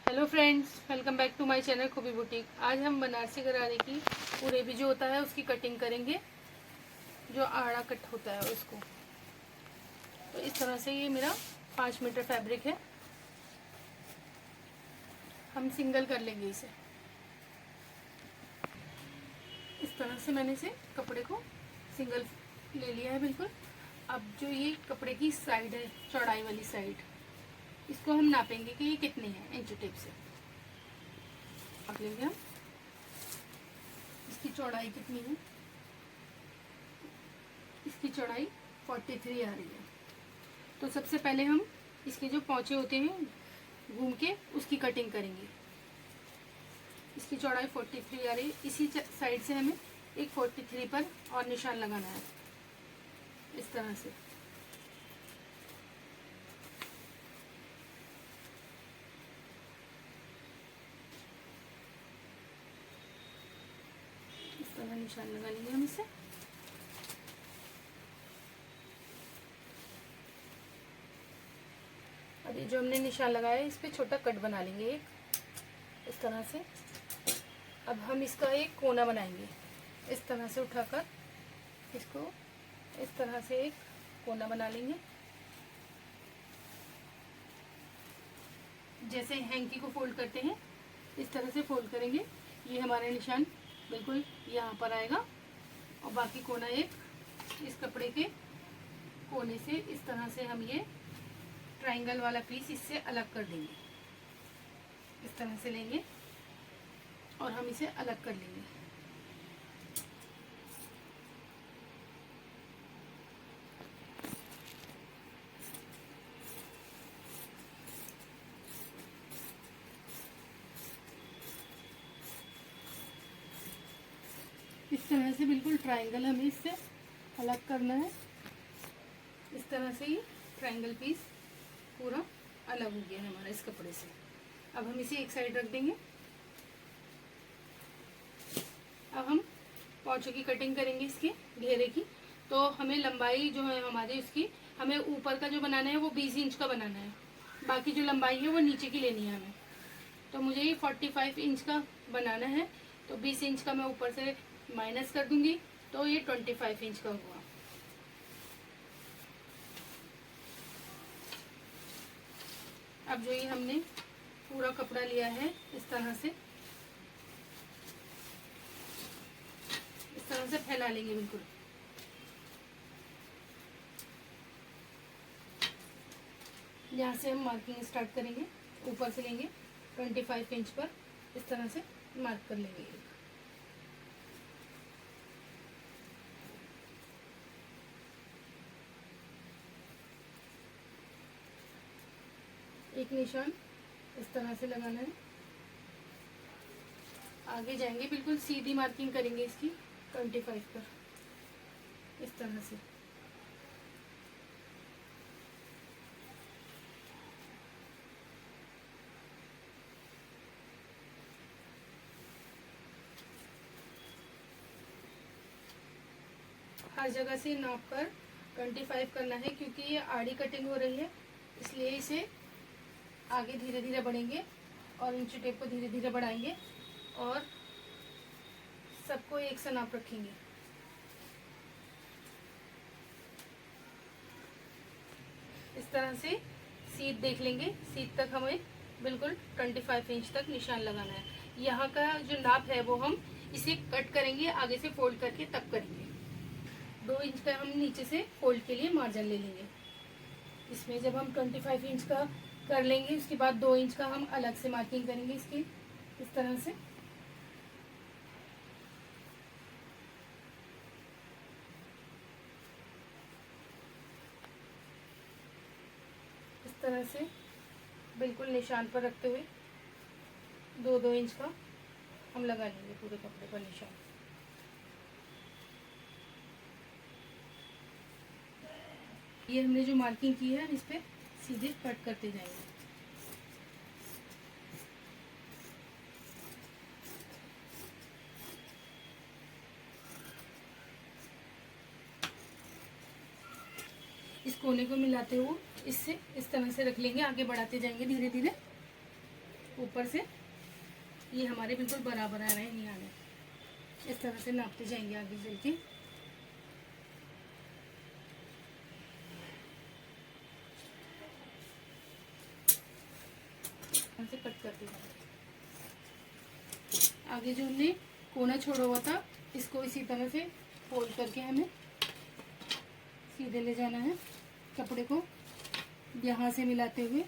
Hello friends, welcome back to my channel Khubi boutique. आज हम बनारसी गरारे की उरेबी जो होता है उसकी कटिंग करेंगे, जो आड़ा कट होता है उसको। तो इस तरह से ये मेरा 5 मीटर फैब्रिक है। हम सिंगल कर लेंगे इसे। इस तरह से मैंने इसे कपड़े को सिंगल ले लिया है बिल्कुल। अब जो ये कपड़े की साइड है, चौड़ाई वाली साइड, इसको हम नापेंगे कि ये कितनी है। इंच टेप से नाप लेंगे हम इसकी चौड़ाई कितनी है। इसकी चौड़ाई 43 आ रही है। तो सबसे पहले हम इसके जो पौचे होते हैं घूम के उसकी कटिंग करेंगे। इसकी चौड़ाई 43 आ रही है। इसी साइड से हमें एक 43 पर और निशान लगाना है, इस तरह से। इस तरह निशान लगा लेंगे हम इसे। अब ये जो हमने निशान लगाया है इस पे छोटा कट बना लेंगे एक, इस तरह से। अब हम इसका एक कोना बनाएंगे, इस तरह से उठाकर इसको इस तरह से एक कोना बना लेंगे। जैसे हैंकी को फोल्ड करते हैं इस तरह से फोल्ड करेंगे। ये हमारा निशान बिल्कुल यहाँ पर आएगा और बाकी कोना एक इस कपड़े के कोने से इस तरह से हम ये ट्रायंगल वाला पीस इससे अलग कर देंगे। इस तरह से लेंगे और हम इसे अलग कर लेंगे। इस तरह से बिल्कुल ट्रायंगल हमें इससे अलग करना है। इस तरह से ये ट्रायंगल पीस पूरा अलग हो गया है हमारा इस कपड़े से। अब हम इसे एक साइड रख देंगे। अब हम पौचों की कटिंग करेंगे, इसके घेरे की। तो हमें लंबाई जो है हमारी उसकी, हमें ऊपर का जो बनाना है वो 20 इंच का बनाना है। बाकी जो लंबाई है वो नीचे की लेनी है हमें। तो मुझे ये 45 इंच का बनाना है। तो 20 इंच का मैं ऊपर से माइनस कर दूंगी, तो ये 25 इंच का हुआ। अब जो ये हमने पूरा कपड़ा लिया है इस तरह से फैला लेंगे बिल्कुल। यहाँ से हम मार्किंग स्टार्ट करेंगे, ऊपर से लेंगे 25 इंच पर, इस तरह से मार्क कर लेंगे। एक निशान इस तरह से लगाना है। आगे जाएंगे, बिल्कुल सीधी मार्किंग करेंगे इसकी 25 पर, इस तरह से। हर जगह से नाप कर 25 करना है, क्योंकि ये आड़ी कटिंग हो रही है, इसलिए इसे आगे धीरे धीरे बढ़ेंगे और इंच टेप को धीरे धीरे बढ़ाएंगे और सबको एक सा नाप रखेंगे। इस तरह से सीध देख लेंगे, सीध तक हमें बिल्कुल 25 इंच तक निशान लगाना है। यहाँ का जो नाप है वो हम इसे कट करेंगे, आगे से फोल्ड करके तब करेंगे। 2 इंच का हम नीचे से फोल्ड के लिए मार्जिन ले लेंगे। इसमें जब हम 25 इंच का कर लेंगे उसके बाद 2 इंच का हम अलग से मार्किंग करेंगे इसकी, इस तरह से। इस तरह से बिल्कुल निशान पर रखते हुए 2-2 इंच का हम लगा लेंगे पूरे कपड़े पर निशान। ये हमने जो मार्किंग की है इस पे सीधे कट करते जाएंगे। इस कोने को मिलाते हुए इससे इस तरह से रख लेंगे, आगे बढ़ाते जाएंगे धीरे धीरे ऊपर से ये हमारे बिल्कुल बराबर आ रहे हैं, नहीं आ रहे। इस तरह से नापते जाएंगे आगे चल के। से कट करते जाएंगे। आगे जो हमने कोना छोड़ा हुआ था इसको इसी तरह से फोल्ड करके हमें सीधे ले जाना है। कपड़े को यहाँ से मिलाते हुए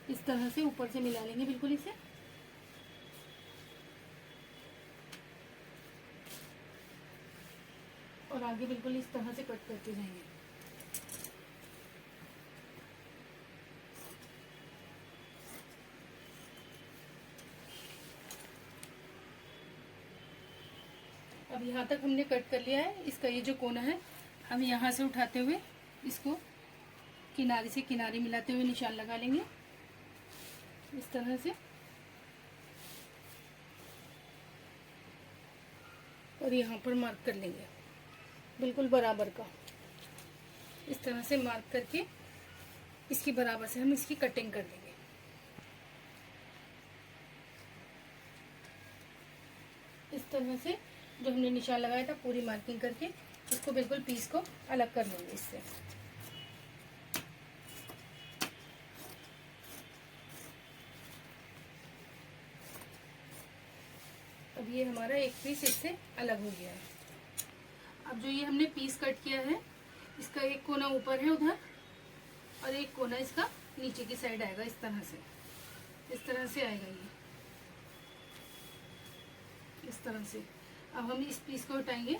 इस तरह से ऊपर से मिला लेंगे बिल्कुल इसे। और आगे बिल्कुल इस तरह से कट करते जाएंगे। अब यहाँ तक हमने कट कर लिया है। इसका ये जो कोना है हम यहाँ से उठाते हुए इसको किनारे से किनारे मिलाते हुए निशान लगा लेंगे इस तरह से। और यहाँ पर मार्क कर लेंगे बिल्कुल बराबर का। इस तरह से मार्क करके इसकी बराबर से हम इसकी कटिंग कर लेंगे। इस तरह से जो हमने निशान लगाया था पूरी मार्किंग करके इसको बिल्कुल पीस को अलग कर लेंगे इससे। अब ये हमारा एक पीस इससे अलग हो गया है। अब जो ये हमने पीस कट किया है इसका एक कोना ऊपर है उधर और एक कोना इसका नीचे की साइड आएगा इस तरह से। इस तरह से आएगा ये इस तरह से। अब हम इस पीस को हटाएंगे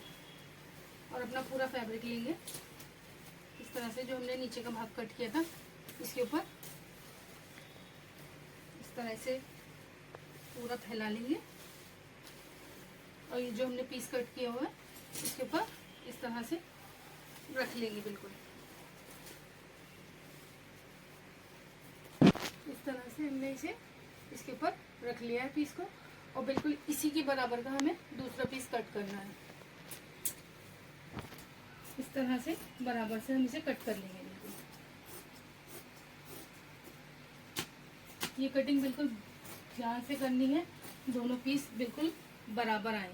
और अपना पूरा फैब्रिक लेंगे इस तरह से। जो हमने नीचे का भाग कट किया था इसके ऊपर इस तरह से पूरा फैला लेंगे। और ये जो हमने पीस कट किया हुआ है इसके ऊपर इस तरह से रख लेंगे बिल्कुल। इस तरह से हमने इसे इसके ऊपर रख लिया है पीस को। और बिल्कुल इसी के बराबर का हमें दूसरा पीस कट करना है। इस तरह से बराबर से हम इसे कट कर लेंगे बिल्कुल। ये कटिंग बिल्कुल ध्यान से करनी है, दोनों पीस बिल्कुल बराबर आए।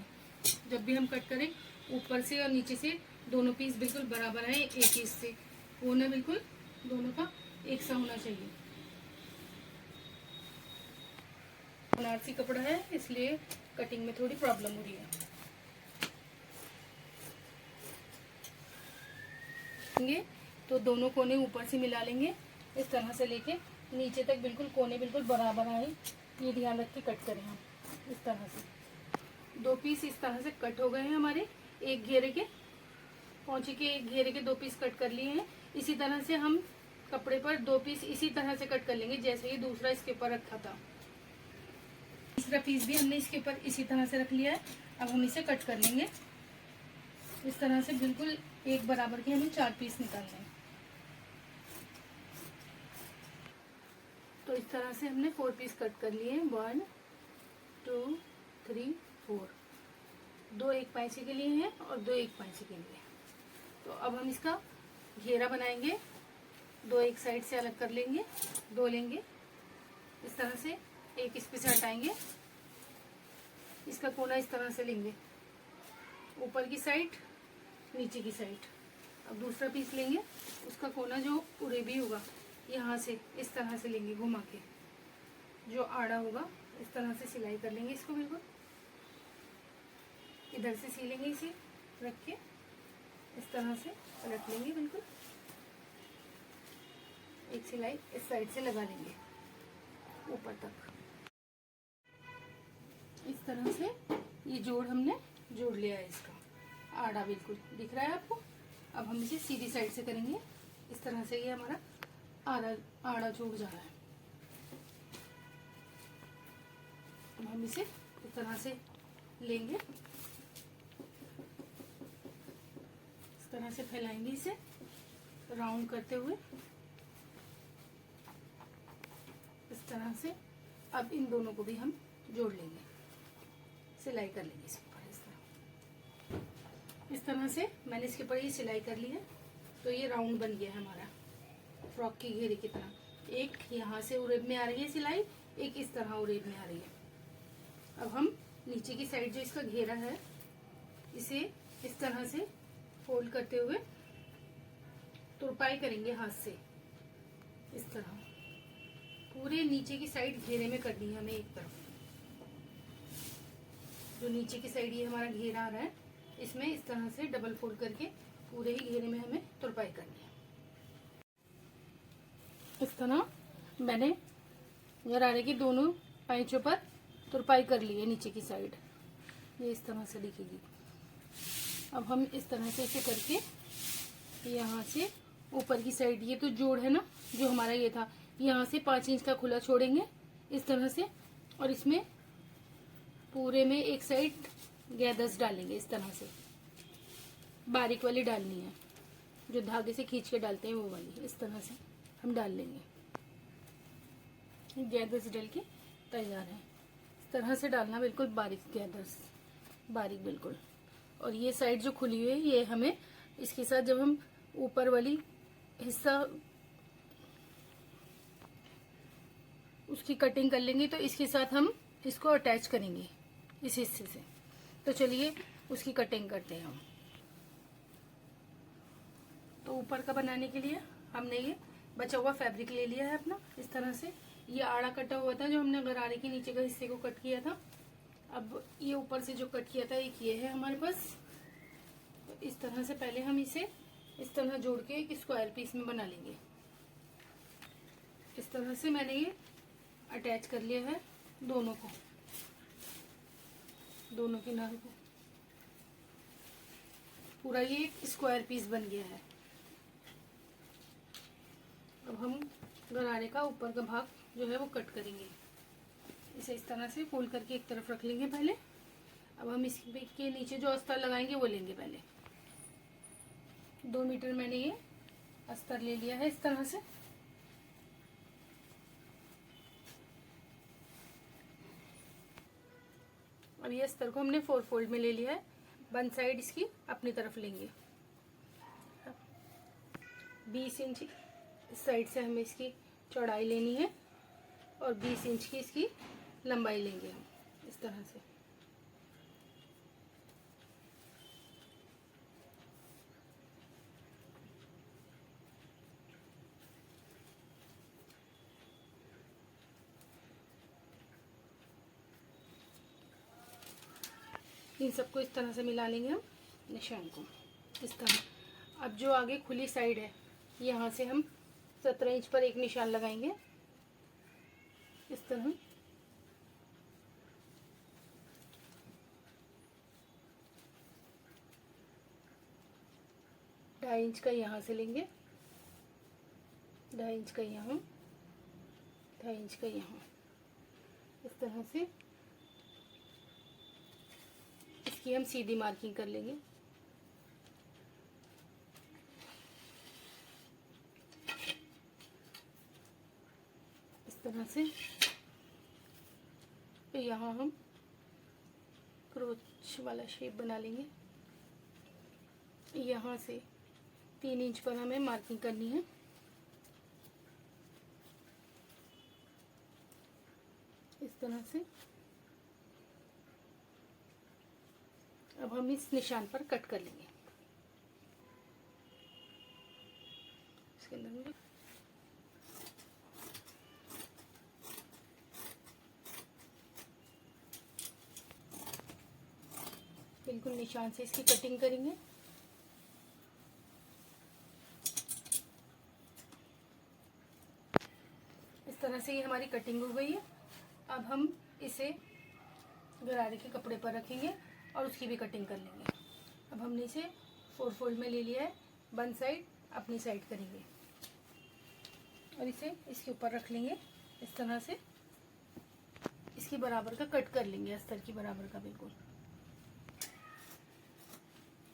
जब भी हम कट करें ऊपर से और नीचे से दोनों पीस बिल्कुल बराबर आए। एक पीस से कोना बिल्कुल दोनों का एक सा होना चाहिए। बनारसी कपड़ा है इसलिए कटिंग में थोड़ी प्रॉब्लम हो रही है। तो दोनों कोने ऊपर से मिला लेंगे इस तरह से लेके नीचे तक बिल्कुल कोने बिल्कुल बराबर आए। ये ध्यान रख के कट करें हम इस तरह से। दो पीस इस तरह से कट हो गए हैं हमारे। एक घेरे के पौंचे के एक घेरे के दो पीस कट कर लिए हैं। इसी तरह से हम कपड़े पर दो पीस इसी तरह से कट कर लेंगे जैसे ये दूसरा इसके ऊपर रखा था। तीसरा पीस भी हमने इसके ऊपर इसी तरह से रख लिया है। अब हम इसे कट कर लेंगे इस तरह से। बिल्कुल एक बराबर के हमें 4 पीस निकालने हैं। तो इस तरह से हमने 4 पीस कट कर लिए। 1 2 3 4। 2 एक पैंचे के लिए हैं और 2 एक पैंचे के लिए। तो अब हम इसका घेरा बनाएंगे। 2 एक साइड से अलग कर लेंगे, 2 लेंगे इस तरह से। एक इस पे से हटाएंगे, इसका कोना इस तरह से लेंगे, ऊपर की साइड नीचे की साइड। अब दूसरा पीस लेंगे, उसका कोना जो पूरे भी होगा यहाँ से इस तरह से लेंगे घुमा के। जो आड़ा होगा इस तरह से सिलाई कर लेंगे इसको बिल्कुल। इधर से सिलेंगे इसे रख के इस तरह से रख लेंगे बिल्कुल। एक सिलाई इस साइड से लगा लेंगे ऊपर तक इस तरह से। ये जोड़ हमने जोड़ लिया है इसका आड़ा बिल्कुल दिख रहा है आपको। अब हम इसे सीधी साइड से करेंगे इस तरह से। ये हमारा आड़ा जोड़ जा रहा है। अब हम इसे इस तरह से लेंगे, इस तरह से फैलाएंगे इसे राउंड करते हुए इस तरह से। अब इन दोनों को भी हम जोड़ लेंगे, सिलाई कर लेंगे इसके ऊपर इस तरह से। मैंने इसके ऊपर ये सिलाई कर ली है। तो ये राउंड बन गया है हमारा फ्रॉक की घेरे की तरह। एक यहाँ से उड़द में आ रही है सिलाई, एक इस तरह उड़ेद में आ रही है। अब हम नीचे की साइड जो इसका घेरा है इसे इस तरह से फोल्ड करते हुए तुरपाई करेंगे हाथ से। इस तरह पूरे नीचे की साइड घेरे में करनी है हमें। एक तरफ जो नीचे की साइड ये हमारा घेरा आ रहा है इसमें इस तरह से डबल फोल्ड करके पूरे ही घेरे में हमें तुरपाई करनी है। इस तरह मैंने गरारे की दोनों पैंचों पर तुरपाई कर ली है नीचे की साइड, ये इस तरह से दिखेगी। अब हम इस तरह से इसे करके यहाँ से ऊपर की साइड, ये तो जोड़ है ना जो हमारा ये था, यहाँ से 5 इंच का खुला छोड़ेंगे इस तरह से, और इसमें पूरे में एक साइड गैदर्स डालेंगे इस तरह से। बारीक वाली डालनी है, जो धागे से खींच के डालते हैं वो वाली, इस तरह से हम डाल लेंगे। गैदर्स डाल के तैयार है। इस तरह से डालना, बिल्कुल बारीक गैदर्स, बारीक बिल्कुल। और ये साइड जो खुली हुई है ये हमें इसके साथ, जब हम ऊपर वाली हिस्सा उसकी कटिंग कर लेंगे तो इसके साथ हम इसको अटैच करेंगे इस हिस्से से। तो चलिए उसकी कटिंग करते हैं हम। तो ऊपर का बनाने के लिए हमने ये बचा हुआ फैब्रिक ले लिया है अपना। इस तरह से ये आड़ा कटा हुआ था जो हमने गरारे के नीचे का हिस्से को कट किया था। अब ये ऊपर से जो कट किया था एक ये है हमारे पास। तो इस तरह से पहले हम इसे इस तरह जोड़ के एक स्क्वायर पीस में बना लेंगे। इस तरह से मैंने ये अटैच कर लिया है दोनों को, दोनों किनारों को। पूरा ये एक स्क्वायर पीस बन गया है। अब हम गरारे का ऊपर का भाग जो है वो कट करेंगे। इसे इस तरह से फोल्ड करके एक तरफ रख लेंगे पहले। अब हम इसके नीचे जो अस्तर लगाएंगे वो लेंगे पहले। 2 मीटर मैंने ये अस्तर ले लिया है इस तरह से। अब ये अस्तर को हमने 4 फोल्ड में ले लिया है। 1 साइड इसकी अपनी तरफ लेंगे। 20 इंच इस साइड से हमें इसकी चौड़ाई लेनी है और 20 इंच की इसकी लंबाई लेंगे हम इस तरह से। इन सबको इस तरह से मिला लेंगे हम निशान को इस तरह। अब जो आगे खुली साइड है यहाँ से हम 17 इंच पर एक निशान लगाएंगे इस तरह। ढाई इंच का यहाँ से लेंगे, 2.5 इंच का यहाँ, 2.5 इंच का यहाँ, इस तरह से इसकी हम सीधी मार्किंग कर लेंगे। इस तरह से फिर यहाँ हम क्रोच वाला शेप बना लेंगे। यहाँ से 3 इंच पर हमें मार्किंग करनी है। इस तरह से अब हम इस निशान पर कट कर लेंगे। इसके अंदर में बिल्कुल निशान से इसकी कटिंग करेंगे। इस तरह से ये हमारी कटिंग हो गई है। अब हम इसे गरारे के कपड़े पर रखेंगे और उसकी भी कटिंग कर लेंगे। अब हमने इसे 4 फोल्ड में ले लिया है। 1 साइड अपनी साइड करेंगे और इसे इसके ऊपर रख लेंगे इस तरह से। इसकी बराबर का कट कर लेंगे, अस्तर की बराबर का बिल्कुल।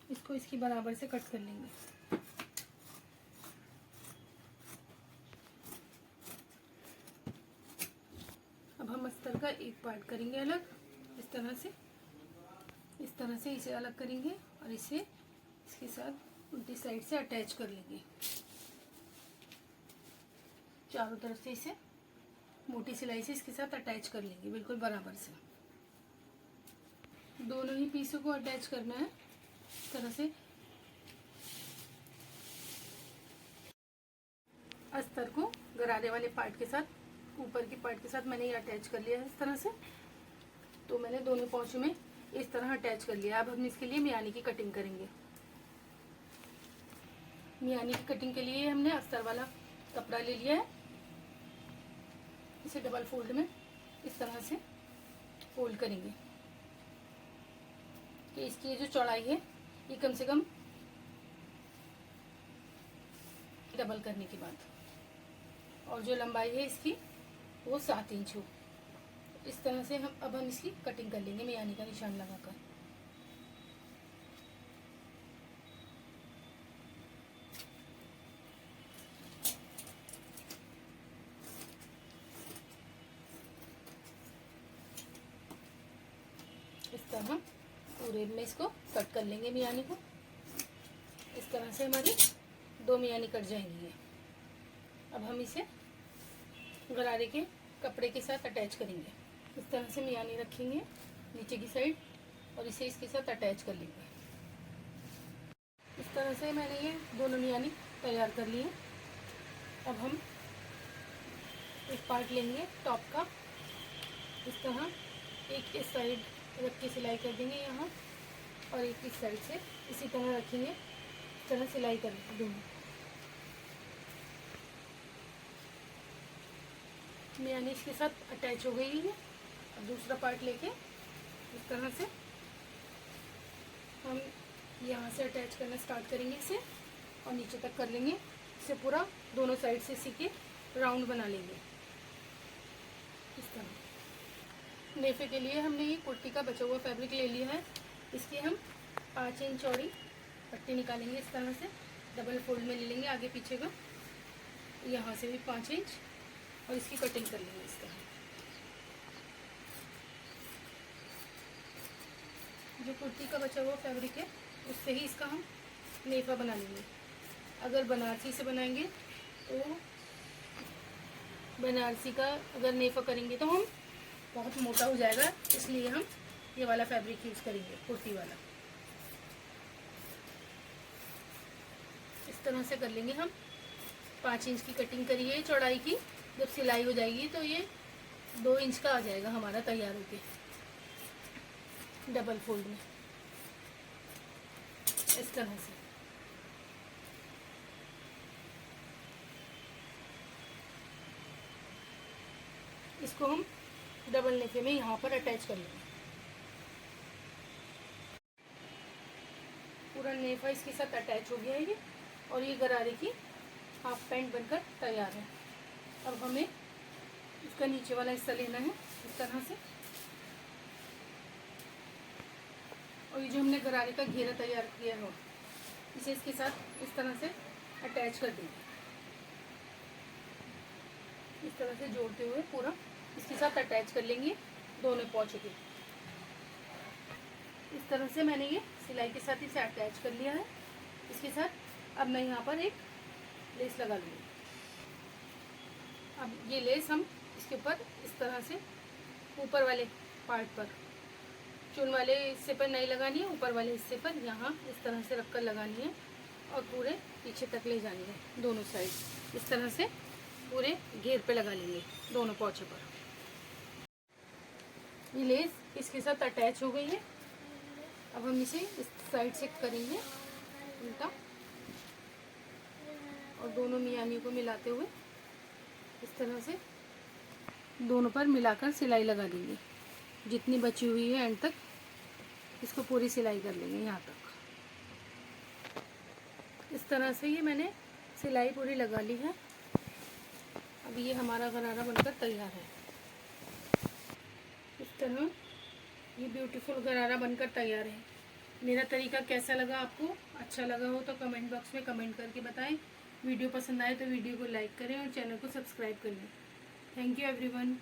इसको इसकी बराबर से कट कर लेंगे। अब हम अस्तर का एक पार्ट करेंगे अलग इस तरह से। इस तरह से इसे अलग करेंगे और इसे इसके साथ उल्टी साइड से अटैच कर लेंगे। चारों तरफ से इसे मोटी सिलाई से इसके साथ अटैच कर लेंगे बिल्कुल बराबर से। दोनों ही पीसों को अटैच करना है इस तरह से। अस्तर को गरारे वाले पार्ट के साथ, ऊपर की पार्ट के साथ मैंने ये अटैच कर लिया है इस तरह से। तो मैंने दोनों पौचों में इस तरह अटैच कर लिया। अब हम इसके लिए मियानी की कटिंग करेंगे। मियानी की कटिंग के लिए हमने अस्तर वाला कपड़ा ले लिया है। इसे डबल फोल्ड में इस तरह से फोल्ड करेंगे कि इसकी जो चौड़ाई है ये कम से कम डबल करने के बाद, और जो लंबाई है इसकी वो 7 इंच हो। इस तरह से हम इसकी कटिंग कर लेंगे मियानी का निशान लगाकर। इस तरह पूरे में इसको कट कर लेंगे मियानी को। इस तरह से हमारी 2 मियानी कट जाएंगी ये। अब हम इसे गरारे के कपड़े के साथ अटैच करेंगे। इस तरह से मियानी रखेंगे नीचे की साइड और इसे इसके साथ अटैच कर लेंगे। इस तरह से मैंने ये दोनों मियानी तैयार कर लिए। अब हम एक पार्ट लेंगे टॉप का, इस तरह एक इस साइड रख के सिलाई कर देंगे यहाँ, और एक इस साइड से इसी तरह रखेंगे। इस तरह सिलाई कर दूँगी। मियानी इसके साथ अटैच हो गई है। अब दूसरा पार्ट लेके इस तरह से हम यहाँ से अटैच करना स्टार्ट करेंगे इसे, और नीचे तक कर लेंगे। इसे पूरा दोनों साइड से इसी के राउंड बना लेंगे इस तरह। नेफे के लिए हमने ये कुर्ती का बचा हुआ फैब्रिक ले लिया है। इसकी हम 5 इंच चौड़ी पट्टी निकालेंगे इस तरह से। डबल फोल्ड में ले लेंगे आगे पीछे का, यहाँ से भी 5 इंच, और इसकी कटिंग कर लेंगे इस तरह। जो कुर्ती का बचा हुआ फैब्रिक है उससे ही इसका हम नेफा बना लेंगे। अगर बनारसी से बनाएंगे तो बनारसी का अगर नेफा करेंगे तो हम बहुत मोटा हो जाएगा, इसलिए हम ये वाला फैब्रिक यूज़ करेंगे कुर्ती वाला। इस तरह से कर लेंगे हम। 5 इंच की कटिंग करिए चौड़ाई की। जब सिलाई हो जाएगी तो ये 2 इंच का आ जाएगा हमारा तैयार होके डबल फोल्ड में इस तरह से। इसको हम डबल नेफे में यहाँ पर अटैच कर लेंगे। पूरा नेफा इसके साथ अटैच हो गया है ये, और ये गरारे की हाफ पैंट बनकर तैयार है। अब हमें इसका नीचे वाला हिस्सा लेना है इस तरह से, और ये जो हमने गरारे का घेरा तैयार किया हो इसे इसके साथ इस तरह से अटैच कर देंगे। इस तरह से जोड़ते हुए पूरा इसके साथ अटैच कर लेंगे दोनों पौचों के। इस तरह से मैंने ये सिलाई के साथ इसे अटैच कर लिया है इसके साथ। अब मैं यहाँ पर एक लेस लगा लूँगी। अब ये लेस हम इसके ऊपर इस तरह से ऊपर वाले पार्ट पर, चुन वाले हिस्से पर नहीं लगानी है, ऊपर वाले हिस्से पर यहाँ इस तरह से रखकर लगानी है, और पूरे पीछे तक ले जानी है दोनों साइड। इस तरह से पूरे घेर पे लगा लेंगे दोनों पौचे पर। ये लेस इसके साथ अटैच हो गई है। अब हम इसे इस साइड से करेंगे उल्टा, और दोनों मियानियों को मिलाते हुए इस तरह से दोनों पर मिलाकर सिलाई लगा देंगे। जितनी बची हुई है एंड तक इसको पूरी सिलाई कर लेंगे यहाँ तक। इस तरह से ये मैंने सिलाई पूरी लगा ली है। अब ये हमारा गरारा बनकर तैयार है। इस तरह ये ब्यूटीफुल गरारा बनकर तैयार है। मेरा तरीका कैसा लगा आपको? अच्छा लगा हो तो कमेंट बॉक्स में कमेंट करके बताएं। वीडियो पसंद आए तो वीडियो को लाइक करें और चैनल को सब्सक्राइब करें। Thank you everyone.